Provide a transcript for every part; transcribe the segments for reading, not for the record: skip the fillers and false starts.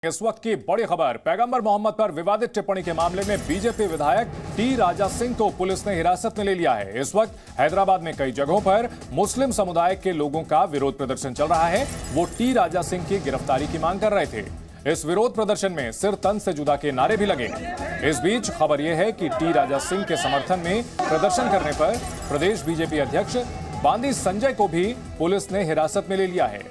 इस वक्त की बड़ी खबर, पैगंबर मोहम्मद पर विवादित टिप्पणी के मामले में बीजेपी विधायक टी राजा सिंह को पुलिस ने हिरासत में ले लिया है। इस वक्त हैदराबाद में कई जगहों पर मुस्लिम समुदाय के लोगों का विरोध प्रदर्शन चल रहा है। वो टी राजा सिंह की गिरफ्तारी की मांग कर रहे थे। इस विरोध प्रदर्शन में सिर तन से जुदा के नारे भी लगे। इस बीच खबर यह है कि टी राजा सिंह के समर्थन में प्रदर्शन करने पर प्रदेश बीजेपी अध्यक्ष बांदी संजय को भी पुलिस ने हिरासत में ले लिया है।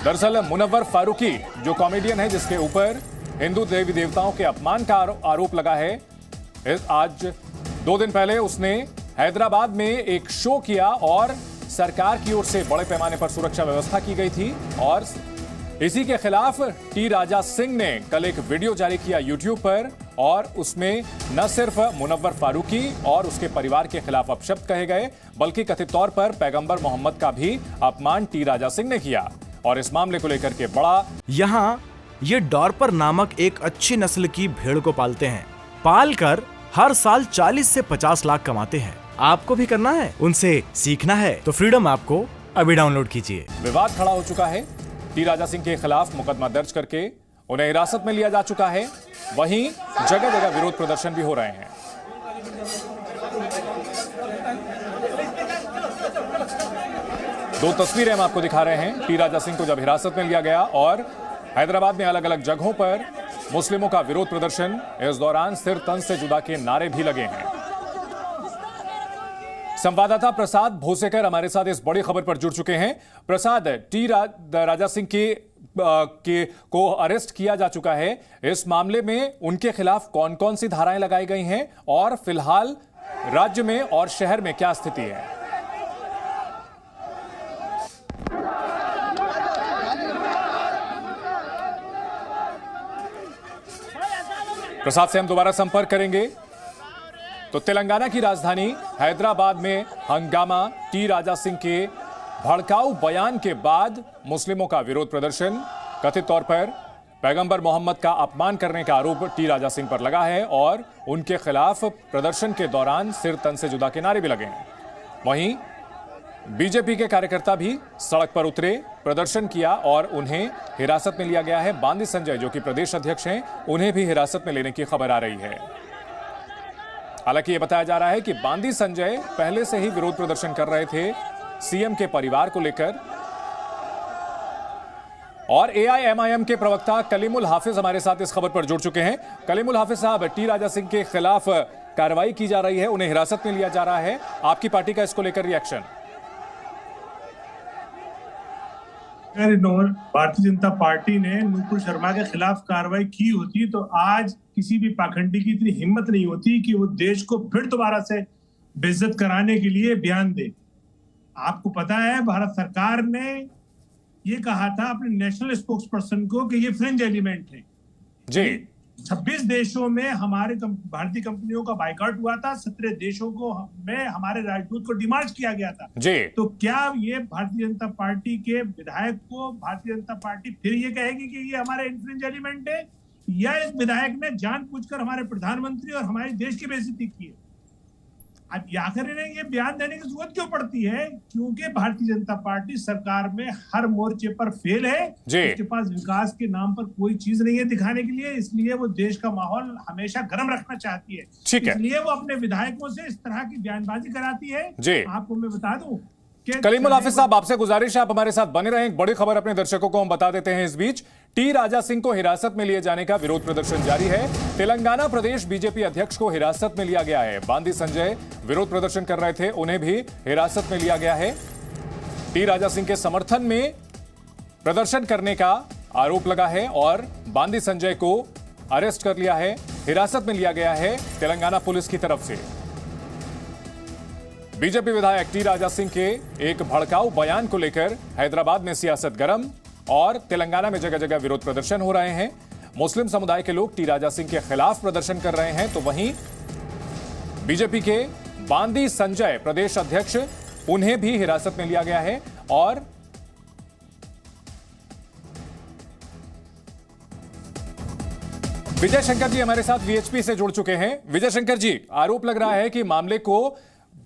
दरअसल मुनव्वर फारूकी जो कॉमेडियन है, जिसके ऊपर हिंदू देवी देवताओं के अपमान का आरोप लगा है, आज 2 दिन पहले उसने हैदराबाद में एक शो किया और सरकार की ओर से बड़े पैमाने पर सुरक्षा व्यवस्था की गई थी। और इसी के खिलाफ टी राजा सिंह ने कल एक वीडियो जारी किया यूट्यूब पर, और उसमें न सिर्फ मुनव्वर फारूकी और उसके परिवार के खिलाफ अपशब्द कहे गए, बल्कि कथित तौर पर पैगंबर मोहम्मद का भी अपमान टी राजा सिंह ने किया। और इस मामले को लेकर के बड़ा यहाँ ये डॉर्पर नामक एक अच्छी नस्ल की भेड़ को पालते हैं। पालकर हर साल 40 से 50 लाख कमाते हैं। आपको भी करना है, उनसे सीखना है तो फ्रीडम ऐप को अभी डाउनलोड कीजिए। विवाद खड़ा हो चुका है। टी राजा सिंह के खिलाफ मुकदमा दर्ज करके उन्हें हिरासत में लिया जा चुका है। वहीं जगह जगह विरोध प्रदर्शन भी हो रहे हैं। दो तस्वीरें हम आपको दिखा रहे हैं। टी राजा सिंह को जब हिरासत में लिया गया और हैदराबाद में अलग अलग जगहों पर मुस्लिमों का विरोध प्रदर्शन, इस दौरान सिर तन से जुदा के नारे भी लगे हैं। संवाददाता प्रसाद भोसेकर हमारे साथ इस बड़ी खबर पर जुड़ चुके हैं। प्रसाद, टी राजा सिंह को अरेस्ट किया जा चुका है। इस मामले में उनके खिलाफ कौन कौन सी धाराएं लगाई गई हैं और फिलहाल राज्य में और शहर में क्या स्थिति है? प्रसाद से हम दोबारा संपर्क करेंगे। तो तेलंगाना की राजधानी हैदराबाद में हंगामा, टी राजा सिंह के भड़काऊ बयान के बाद मुस्लिमों का विरोध प्रदर्शन, कथित तौर पर पैगंबर मोहम्मद का अपमान करने का आरोप टी राजा सिंह पर लगा है और उनके खिलाफ प्रदर्शन के दौरान सिर तन से जुदा के नारे भी लगे हैं। वहीं बीजेपी के कार्यकर्ता भी सड़क पर उतरे, प्रदर्शन किया और उन्हें हिरासत में लिया गया है। बांदी संजय जो कि प्रदेश अध्यक्ष हैं, उन्हें भी हिरासत में लेने की खबर आ रही है। हालांकि यह बताया जा रहा है कि बांदी संजय पहले से ही विरोध प्रदर्शन कर रहे थे सीएम के परिवार को लेकर। और एआईएमआईएम के प्रवक्ता कलीमुल हाफिज हमारे साथ इस खबर पर जुड़ चुके हैं। कलीमुल हाफिज साहब, टी राजा सिंह के खिलाफ कार्रवाई की जा रही है, उन्हें हिरासत में लिया जा रहा है, आपकी पार्टी का इसको लेकर रिएक्शन? अगर भारतीय जनता पार्टी ने नुपुर शर्मा के खिलाफ कार्रवाई की होती तो आज किसी भी पाखंडी की इतनी हिम्मत नहीं होती कि वो देश को फिर दोबारा से बेइज्जत कराने के लिए बयान दे। आपको पता है, भारत सरकार ने ये कहा था अपने नेशनल स्पोक्स पर्सन को कि ये फ्रिंज एलिमेंट है जी। 26 देशों में हमारे भारतीय कंपनियों का बाइकआउट हुआ था। 17 देशों में हमारे राजदूत को डिमार्च किया गया था जी। तो क्या ये भारतीय जनता पार्टी के विधायक को भारतीय जनता पार्टी फिर ये कहेगी कि ये हमारे इन्फ्रिंज एलिमेंट है, या इस विधायक ने जानबूझकर हमारे प्रधानमंत्री और हमारे देश की बेइज्जती की है? अब आखिर इन्हें ये बयान देने की जरूरत क्यों पड़ती है? क्योंकि भारतीय जनता पार्टी सरकार में हर मोर्चे पर फेल है। उसके पास विकास के नाम पर कोई चीज नहीं है दिखाने के लिए, इसलिए वो देश का माहौल हमेशा गर्म रखना चाहती है। इसलिए वो अपने विधायकों से इस तरह की बयानबाजी कराती है। आपको मैं बता दूं, कलीमुल हाफिज साहब, आपसे गुजारिश है आप हमारे साथ बने रहें। एक बड़ी खबर अपने दर्शकों को हम बता देते हैं। इस बीच टी राजा सिंह को हिरासत में लिए जाने का विरोध प्रदर्शन जारी है। तेलंगाना प्रदेश बीजेपी अध्यक्ष को हिरासत में लिया गया है। बांदी संजय विरोध प्रदर्शन कर रहे थे, उन्हें भी हिरासत में लिया गया है। टी राजा सिंह के समर्थन में प्रदर्शन करने का आरोप लगा है और बांदी संजय को अरेस्ट कर लिया है, हिरासत में लिया गया है तेलंगाना पुलिस की तरफ से। बीजेपी विधायक टी राजा सिंह के एक भड़काऊ बयान को लेकर हैदराबाद में सियासत गर्म और तेलंगाना में जगह जगह विरोध प्रदर्शन हो रहे हैं। मुस्लिम समुदाय के लोग टी राजा सिंह के खिलाफ प्रदर्शन कर रहे हैं, तो वहीं बीजेपी के बांदी संजय प्रदेश अध्यक्ष, उन्हें भी हिरासत में लिया गया है। और विजय शंकर जी हमारे साथ वीएचपी से जुड़ चुके हैं। विजय शंकर जी, आरोप लग रहा है कि मामले को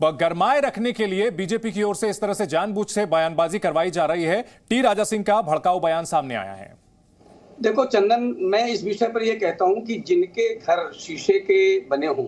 गरमाए रखने के लिए बीजेपी की ओर से इस तरह से जानबूझ से बयानबाजी करवाई जा रही है। टी राजा सिंह का भड़काऊ बयान सामने आया है। देखो चंदन, मैं इस विषय पर यह कहता हूं कि जिनके घर शीशे के बने हों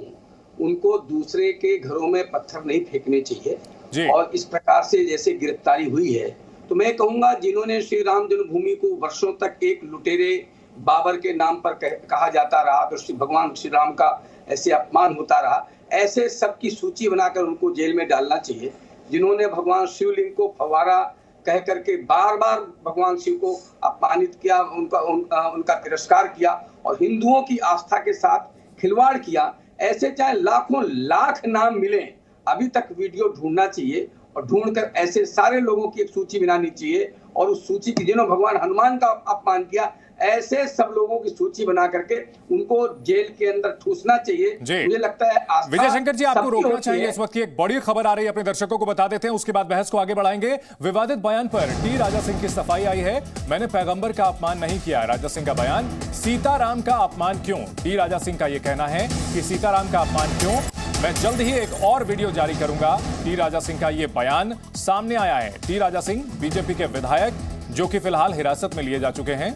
उनको दूसरे के घरों में पत्थर नहीं फेंकने चाहिए। और इस प्रकार से जैसे गिरफ्तारी हुई है, तो मैं कहूंगा जिन्होंने श्री राम जन्मभूमि को वर्षों तक एक लुटेरे बाबर के नाम पर कहा जाता रहा, तो भगवान श्री राम का ऐसे अपमान होता रहा, ऐसे सबकी सूची बनाकर उनको जेल में डालना चाहिए। जिन्होंने भगवान शिवलिंग को फव्वारा कह करके बार बार भगवान शिव को अपमानित किया, उनका तिरस्कार किया और हिंदुओं की आस्था के साथ खिलवाड़ किया, ऐसे चाहे लाखों लाख नाम मिले, अभी तक वीडियो ढूंढना चाहिए और ढूंढकर ऐसे सारे लोगों की एक सूची बनानी चाहिए और उस सूची की, जिन्होंने भगवान हनुमान का अपमान किया, ऐसे सब लोगों की सूची बना करके उनको जेल के अंदर ठूसना चाहिए। मुझे लगता है विजय शंकर जी, आपको रोकना चाहिए, इस वक्त की एक बड़ी खबर आ रही है, अपने दर्शकों को बता देते हैं, उसके बाद बहस को आगे बढ़ाएंगे। विवादित बयान पर टी राजा सिंह की सफाई आई है, मैंने पैगंबर का अपमान नहीं किया। राजा सिंह का बयान, सीताराम का अपमान क्यों? टी राजा सिंह का यह कहना है कि सीताराम का अपमान क्यों। मैं जल्द ही एक और वीडियो जारी करूंगा। टी राजा सिंह का यह बयान सामने आया है। टी राजा सिंह बीजेपी के विधायक जो कि फिलहाल हिरासत में लिए जा चुके हैं।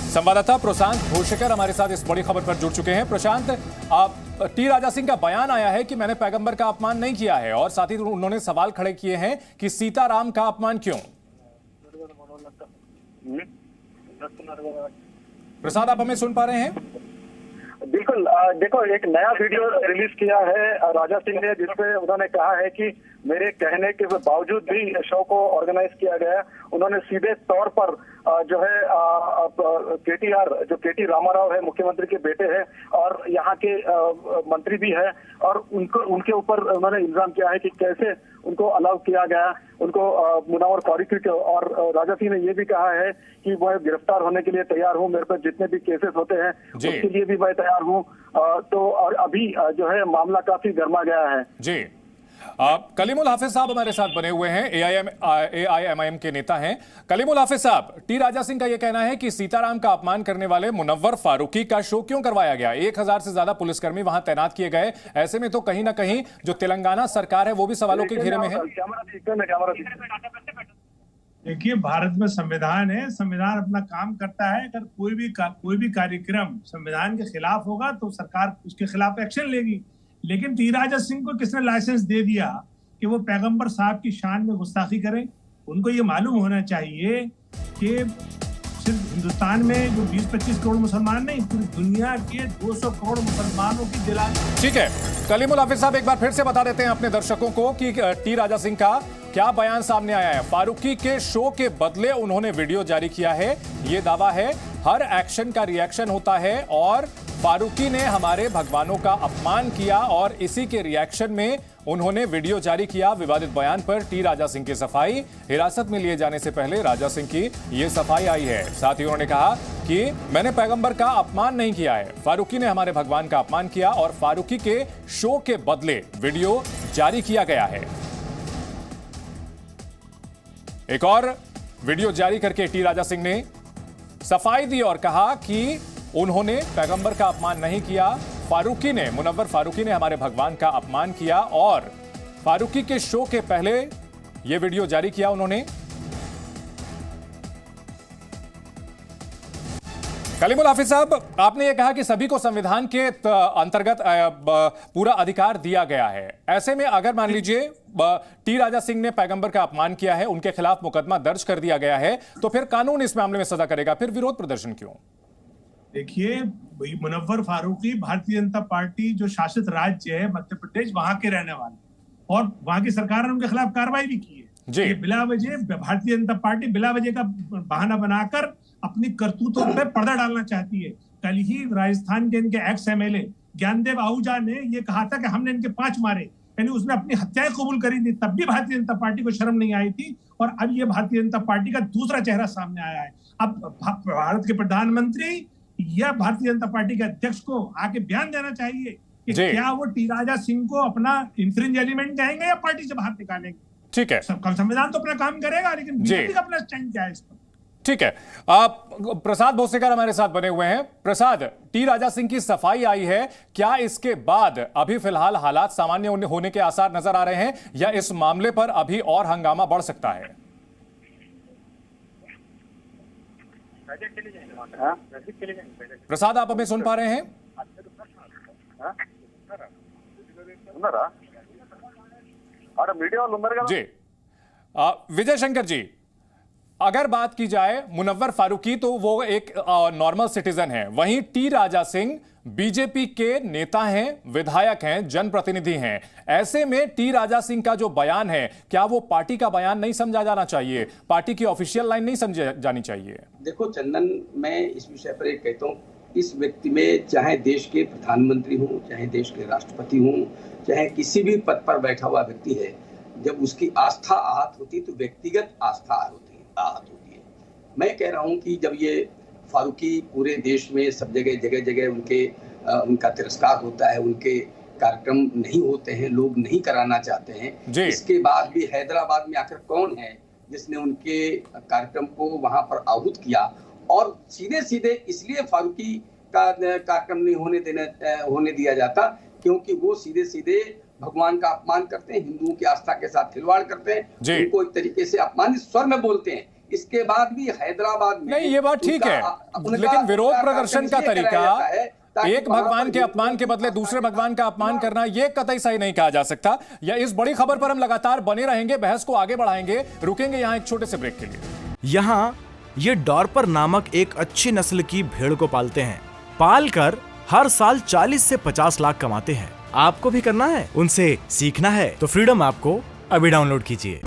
संवाददाता प्रशांत घोषकर हमारे साथ इस बड़ी खबर पर जुड़ चुके हैं। प्रशांत, टी राजा सिंह का बयान आया है कि मैंने पैगंबर का अपमान नहीं किया है और साथ ही उन्होंने सवाल खड़े किए हैं कि सीताराम का अपमान क्यों? प्रसाद, आप हमें सुन पा रहे हैं? बिल्कुल। देखो, एक नया वीडियो रिलीज किया है राजा सिंह ने, जिसमें उन्होंने कहा है कि मेरे कहने के बावजूद भी शो को ऑर्गेनाइज किया गया। उन्होंने सीधे तौर पर जो है केटीआर, जो केटी रामाराव है, मुख्यमंत्री के बेटे हैं और यहाँ के मंत्री भी है, और उनके ऊपर उन्होंने इल्जाम किया है कि कैसे उनको अलाउ किया गया, उनको मुनव्वर फारूकी को। और राजा सिंह ने ये भी कहा है कि मैं गिरफ्तार होने के लिए तैयार हूँ, मेरे पर जितने भी केसेस होते हैं उसके लिए भी मैं तैयार हूँ। तो और अभी जो है मामला काफी गर्मा गया है। जी, कलीमुल हाफिज साहब हमारे साथ बने हुए हैं, AIMIM के नेता हैं। कलीमुल हाफिज साहब, टी राजा सिंह का यह कहना है कि सीताराम का अपमान करने वाले मुनव्वर फारूकी का शो क्यों करवाया गया? 1000 से ज्यादा पुलिसकर्मी वहां तैनात किए गए, ऐसे में तो कहीं ना कहीं जो तेलंगाना सरकार है वो भी सवालों के घेरे में है। देखिए, भारत में संविधान है, संविधान अपना काम करता है। अगर कोई भी कार्यक्रम संविधान के खिलाफ होगा तो सरकार उसके खिलाफ एक्शन लेगी। लेकिन टी राजा सिंह को किसने लाइसेंस दे दिया कि वो पैगंबर साहब की शान में गुस्ताखी करें? उनको ये मालूम होना चाहिए कि सिर्फ हिंदुस्तान में जो 20-25 करोड़ मुसलमान नहीं, पूरी दुनिया के 200 करोड़ मुसलमानों की दिला। ठीक है, कलीमुल हाफिज साहब एक बार फिर से बता देते हैं अपने दर्शकों को कि टी राजा सिंह का क्या बयान सामने आया है। फारूकी के शो के बदले उन्होंने वीडियो जारी किया है, ये दावा है। हर एक्शन का रिएक्शन होता है और फारूकी ने हमारे भगवानों का अपमान किया और इसी के रिएक्शन में उन्होंने वीडियो जारी किया। विवादित बयान पर टी राजा सिंह की सफाई, हिरासत में लिए जाने से पहले राजा सिंह की ये सफाई आई है। साथ ही उन्होंने कहा कि मैंने पैगंबर का अपमान नहीं किया है, फारूकी ने हमारे भगवान का अपमान किया और फारूकी के शो के बदले वीडियो जारी किया गया है। एक और वीडियो जारी करके टी राजा सिंह ने सफाई दी और कहा कि उन्होंने पैगंबर का अपमान नहीं किया, फारूकी ने, मुनव्वर फारूकी ने हमारे भगवान का अपमान किया और फारूकी के शो के पहले यह वीडियो जारी किया उन्होंने। कलीमुल हाफिज साहब, आपने यह कहा कि सभी को संविधान के अंतर्गत पूरा अधिकार दिया गया है। ऐसे में अगर मान लीजिए टी राजा सिंह ने पैगंबर का अपमान किया है, उनके खिलाफ मुकदमा दर्ज कर दिया गया है, तो फिर कानून इस मामले में सजा करेगा, फिर विरोध प्रदर्शन क्यों? देखिए, मुनव्वर फारूकी भारतीय जनता पार्टी जो शासित राज्य है मध्य प्रदेश, वहां के रहने वाले, और वहां की सरकार ने उनके खिलाफ कार्रवाई भी की है। बिला वजह भारतीय जनता पार्टी बिला वजह का बहाना बनाकर अपनी करतूतों पे पर्दा डालना चाहती है। कल ही राजस्थान के इनके एक्स MLA ज्ञानदेव आहूजा ने ये कहा था कि हमने इनके 5 मारे, यानी उसने अपनी हत्याएं कबूल करी थी, तब भी भारतीय जनता पार्टी को शर्म नहीं आई थी। और अब ये भारतीय जनता पार्टी का दूसरा चेहरा सामने आया है। अब भारत के प्रधानमंत्री या भारतीय जनता पार्टी के अध्यक्ष को आके बयान देना चाहिए कि क्या वो टी राजा सिंह को अपना इंफ्रिंज एलिमेंट कहेंगे या पार्टी से बाहर निकालेंगे। ठीक है, संविधान तो अपना काम करेगा, लेकिन बीजेपी का अपना स्टैंड क्या है इस पर? ठीक है, प्रसाद भोसेकर हमारे साथ बने हुए हैं। प्रसाद, टी राजा सिंह की सफाई आई है, क्या इसके बाद अभी फिलहाल हालात सामान्य होने के आसार नजर आ रहे हैं या इस मामले पर अभी और हंगामा बढ़ सकता है? प्रसाद, आप हमें सुन पा रहे हैं? जी, विजय शंकर जी, अगर बात की जाए मुनव्वर फारूकी तो वो एक नॉर्मल सिटीजन है, वहीं टी राजा सिंह बीजेपी के नेता हैं, विधायक हैं, जनप्रतिनिधि हैं। ऐसे में टी राजा सिंह का जो बयान है, क्या वो पार्टी का बयान नहीं समझा जाना चाहिए? पार्टी की ऑफिशियल लाइन नहीं समझी जानी चाहिए? देखो चंदन, मैं इस विषय पर एक कहता हूँ, इस व्यक्ति में चाहे देश के प्रधानमंत्री हों, चाहे देश के राष्ट्रपति हों, चाहे किसी भी पद पर बैठा हुआ व्यक्ति है, जब उसकी आस्था आहत होती है तो व्यक्तिगत आस्था आहत होती है। मैं कह रहा हूं कि जब ये फारूकी पूरे देश में सब जगह उनका तिरस्कार होता है, उनके कार्यक्रम नहीं होते हैं, लोग नहीं कराना चाहते हैं, इसके बाद भी हैदराबाद में आकर कौन है जिसने उनके कार्यक्रम को वहां पर आहूत किया? और सीधे इसलिए फारूकी का कार्यक्रम नहीं होने दिया जाता क्योंकि वो सीधे भगवान का अपमान करते हैं, हिंदुओं की आस्था के साथ खिलवाड़ करते हैं, उनको एक तरीके से अपमानित स्वर में बोलते हैं। इसके बाद भी हैदराबाद में नहीं, ये बात ठीक है, लेकिन विरोध प्रदर्शन का तरीका एक भगवान के अपमान के बदले दूसरे भगवान का अपमान करना, यह कतई सही नहीं कहा जा सकता। या इस बड़ी खबर पर हम लगातार बने रहेंगे, बहस को आगे बढ़ाएंगे। रुकेंगे यहां एक छोटे से ब्रेक के लिए। यहाँ ये डॉर्पर नामक एक अच्छी नस्ल की भेड़ को पालते हैं। पालकर हर साल 40 से 50 लाख कमाते हैं। आपको भी करना है, उनसे सीखना है तो फ्रीडम ऐप को अभी डाउनलोड कीजिए।